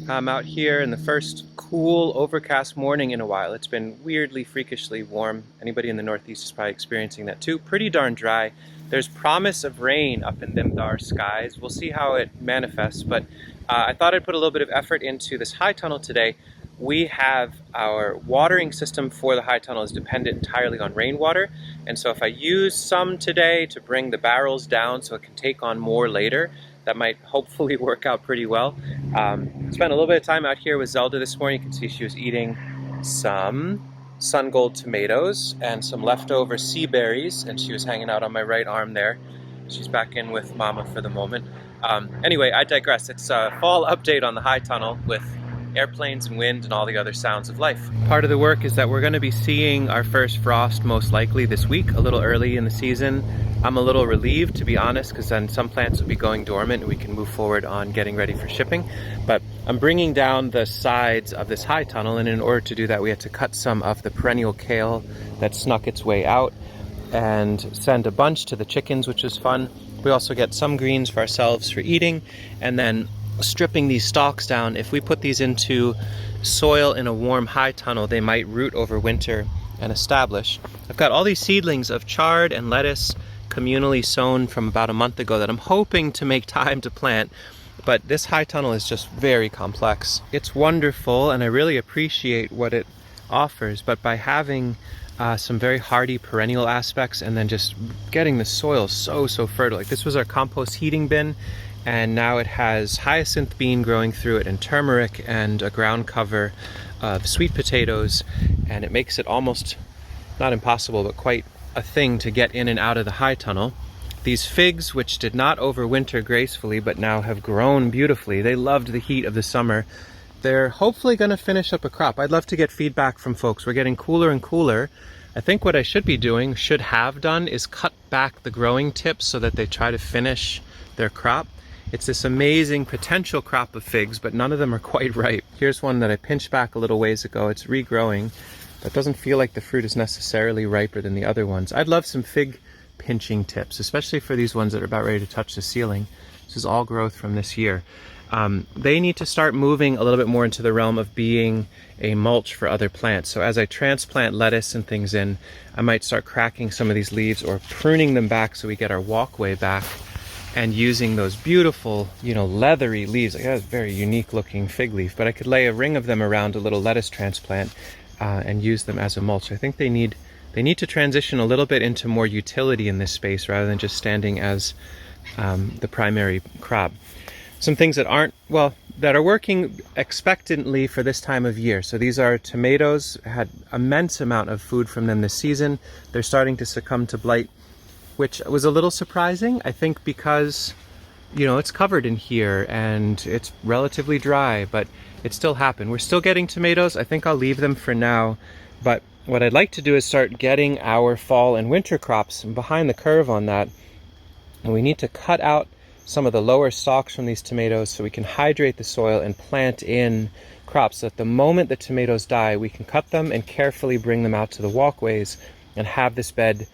I'm out here in the first cool, overcast morning in a while. It's been weirdly, freakishly warm. Anybody in the Northeast is probably experiencing that too. Pretty darn dry. There's promise of rain up in them dar skies. We'll see how it manifests, but I thought I'd put a little bit of effort into this high tunnel today. We have our watering system for the high tunnel is dependent entirely on rainwater, and so if I use some today to bring the barrels down so it can take on more later, that might hopefully work out pretty well. Spent a little bit of time out here with Zelda this morning. You can see she was eating some sun gold tomatoes and some leftover sea berries, and she was hanging out on my right arm there. She's back in with Mama for the moment. Anyway, I digress. It's a fall update on the high tunnel with airplanes and wind and all the other sounds of life. Part of the work is that we're going to be seeing our first frost most likely this week, a little early in the season. I'm a little relieved, to be honest, because then some plants will be going dormant and we can move forward on getting ready for shipping. But I'm bringing down the sides of this high tunnel, and in order to do that we had to cut some of the perennial kale that snuck its way out and send a bunch to the chickens, which was fun. We also get some greens for ourselves for eating, and then stripping these stalks down. If we put these into soil in a warm high tunnel, they might root over winter and establish. I've got all these seedlings of chard and lettuce communally sown from about a month ago that I'm hoping to make time to plant, but this high tunnel is just very complex. It's wonderful and I really appreciate what it offers, but by having some very hardy perennial aspects and then just getting the soil so fertile. Like this was our compost heating bin, and now it has hyacinth bean growing through it and turmeric and a ground cover of sweet potatoes, and it makes it almost not impossible but quite a thing to get in and out of the high tunnel. These figs, which did not overwinter gracefully but now have grown beautifully, they loved the heat of the summer. They're hopefully going to finish up a crop. I'd love to get feedback from folks. We're getting cooler and cooler. I think what I should be doing, should have done, is cut back the growing tips so that they try to finish their crop. It's this amazing potential crop of figs, but none of them are quite ripe. Here's one that I pinched back a little ways ago. It's regrowing, but it doesn't feel like the fruit is necessarily riper than the other ones. I'd love some fig pinching tips, especially for these ones that are about ready to touch the ceiling. This is all growth from this year. They need to start moving a little bit more into the realm of being a mulch for other plants. So as I transplant lettuce and things in, I might start cracking some of these leaves or pruning them back so we get our walkway back, and using those beautiful, leathery leaves. Like that's a very unique looking fig leaf, but I could lay a ring of them around a little lettuce transplant and use them as a mulch. I think they need to transition a little bit into more utility in this space rather than just standing as the primary crop. Some things that are working expectantly for this time of year. So these are tomatoes. Had immense amount of food from them this season. They're starting to succumb to blight, which was a little surprising, I think, because it's covered in here and it's relatively dry, but it still happened. We're still getting tomatoes. I think I'll leave them for now, but what I'd like to do is start getting our fall and winter crops behind the curve on that. And we need to cut out some of the lower stalks from these tomatoes so we can hydrate the soil and plant in crops so that the moment the tomatoes die, we can cut them and carefully bring them out to the walkways and have this bed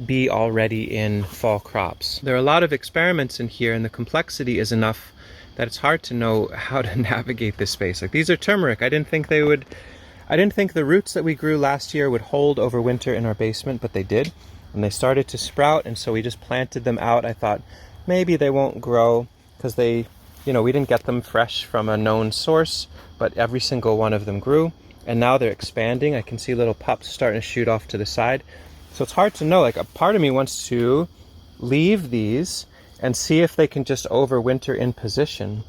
be already in fall crops. There are a lot of experiments in here, and the complexity is enough that it's hard to know how to navigate this space. Like these are turmeric. I didn't think the roots that we grew last year would hold over winter in our basement, but they did. And they started to sprout, and so we just planted them out. I thought maybe they won't grow because we didn't get them fresh from a known source, but every single one of them grew. And now they're expanding. I can see little pups starting to shoot off to the side. So it's hard to know, like a part of me wants to leave these and see if they can just overwinter in position.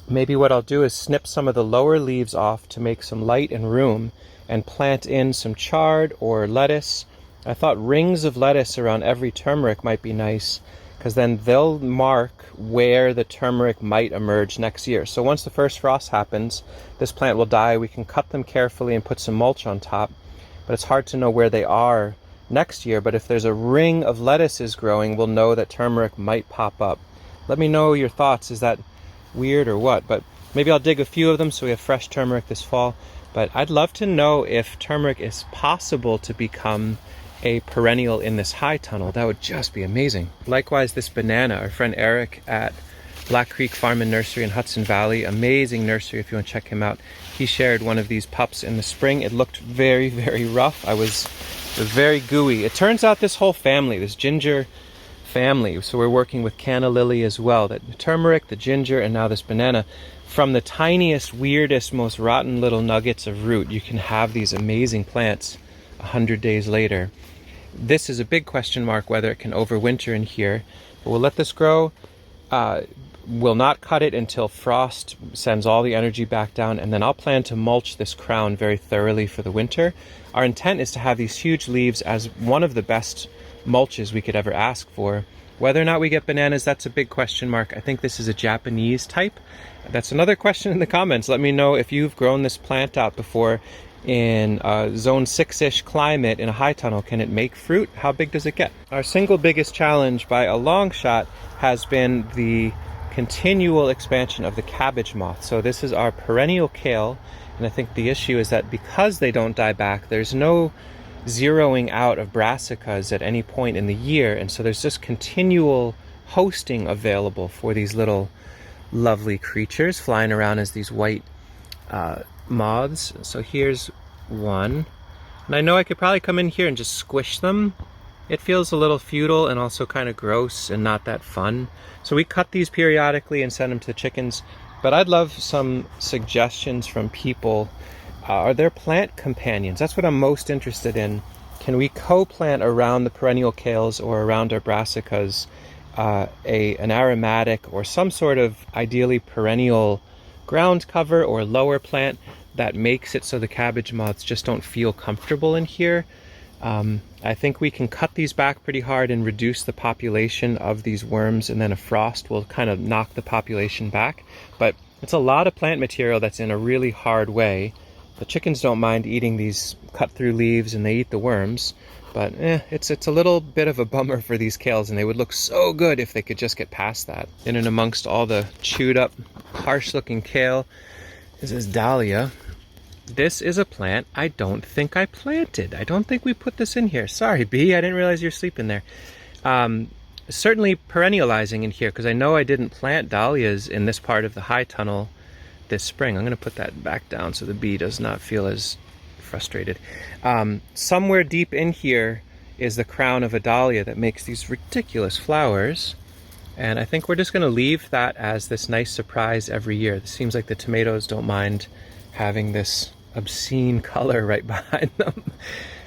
Maybe what I'll do is snip some of the lower leaves off to make some light and room and plant in some chard or lettuce. I thought rings of lettuce around every turmeric might be nice, because then they'll mark where the turmeric might emerge next year. So once the first frost happens, this plant will die. We can cut them carefully and put some mulch on top, but it's hard to know where they are next year. But if there's a ring of lettuces growing, we'll know that turmeric might pop up. Let me know your thoughts. Is that weird or what? But maybe I'll dig a few of them so we have fresh turmeric this fall. But I'd love to know if turmeric is possible to become a perennial in this high tunnel. That would just be amazing. Likewise, this banana, our friend Eric at Black Creek Farm and Nursery in Hudson Valley. Amazing nursery if you want to check him out. He shared one of these pups in the spring. It looked very, very rough. It was very gooey. It turns out this whole family, this ginger family, so we're working with canna lily as well, that turmeric, the ginger, and now this banana. From the tiniest, weirdest, most rotten little nuggets of root, you can have these amazing plants 100 days later. This is a big question mark whether it can overwinter in here, but we'll let this grow. We'll not cut it until frost sends all the energy back down, and then I'll plan to mulch this crown very thoroughly for the winter. Our intent is to have these huge leaves as one of the best mulches we could ever ask for. Whether or not we get bananas, that's a big question mark. I think this is a Japanese type. That's another question in the comments. Let me know if you've grown this plant out before in a zone 6-ish climate in a high tunnel. Can it make fruit? How big does it get? Our single biggest challenge by a long shot has been the continual expansion of the cabbage moth. So this is our perennial kale, and I think the issue is that because they don't die back, there's no zeroing out of brassicas at any point in the year, and so there's just continual hosting available for these little lovely creatures flying around as these white moths. So here's one, and I know I could probably come in here and just squish them. It feels a little futile and also kind of gross and not that fun. So we cut these periodically and send them to the chickens. But I'd love some suggestions from people. Are there plant companions? That's what I'm most interested in. Can we co-plant around the perennial kales or around our brassicas an aromatic or some sort of ideally perennial ground cover or lower plant that makes it so the cabbage moths just don't feel comfortable in here? I think we can cut these back pretty hard and reduce the population of these worms, and then a frost will kind of knock the population back. But it's a lot of plant material that's in a really hard way. The chickens don't mind eating these cut through leaves and they eat the worms, but it's a little bit of a bummer for these kales, and they would look so good if they could just get past that. In and amongst all the chewed up, harsh looking kale is this dahlia. This is a plant I don't think I planted. I don't think we put this in here. Sorry, Bee, I didn't realize you're sleeping there. Certainly perennializing in here, because I know I didn't plant dahlias in this part of the high tunnel this spring. I'm going to put that back down so the bee does not feel as frustrated. Somewhere deep in here is the crown of a dahlia that makes these ridiculous flowers. And I think we're just going to leave that as this nice surprise every year. It seems like the tomatoes don't mind having this obscene color right behind them.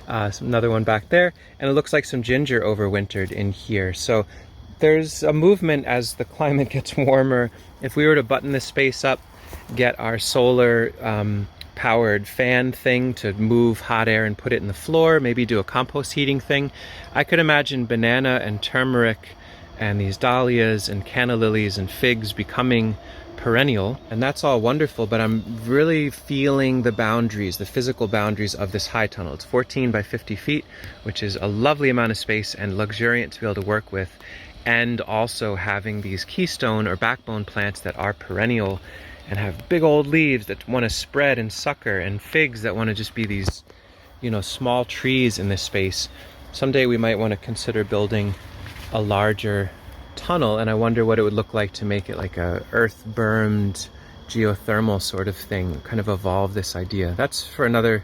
Another one back there, and it looks like some ginger overwintered in here. So there's a movement as the climate gets warmer. If we were to button this space up, get our solar powered fan thing to move hot air and put it in the floor, maybe do a compost heating thing, I could imagine banana and turmeric and these dahlias and canna lilies and figs becoming perennial, and that's all wonderful, but I'm really feeling the boundaries, the physical boundaries of this high tunnel. It's 14 by 50 feet, which is a lovely amount of space and luxuriant to be able to work with, and also having these keystone or backbone plants that are perennial and have big old leaves that want to spread and sucker, and figs that want to just be these, you know, small trees in this space. Someday we might want to consider building a larger tunnel, and I wonder what it would look like to make it like a earth bermed geothermal sort of thing, kind of evolve this idea. That's for another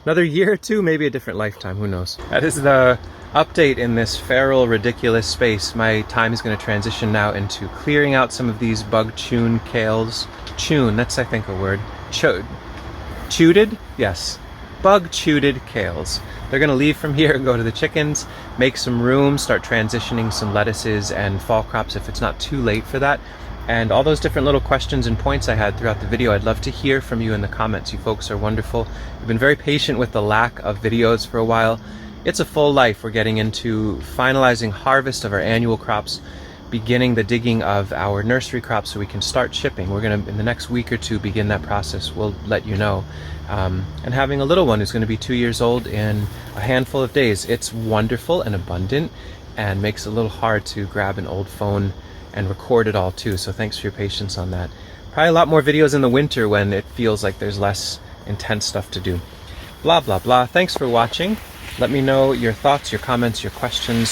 year or two, maybe a different lifetime, who knows. That is the update in this feral, ridiculous space. My time is going to transition now into clearing out some of these bug-chewed kales. Chewed, that's I think a word. Chewed? Yes. Bug-chewed kales. They're going to leave from here and go to the chickens, make some room, start transitioning some lettuces and fall crops if it's not too late for that. And all those different little questions and points I had throughout the video, I'd love to hear from you in the comments. You folks are wonderful. You've been very patient with the lack of videos for a while. It's a full life. We're getting into finalizing harvest of our annual crops, beginning the digging of our nursery crops so we can start shipping. We're going to, in the next week or two, begin that process. We'll let you know. And having a little one who's going to be 2 years old in a handful of days. It's wonderful and abundant and makes it a little hard to grab an old phone and record it all too. So thanks for your patience on that. Probably a lot more videos in the winter when it feels like there's less intense stuff to do. Blah, blah, blah. Thanks for watching. Let me know your thoughts, your comments, your questions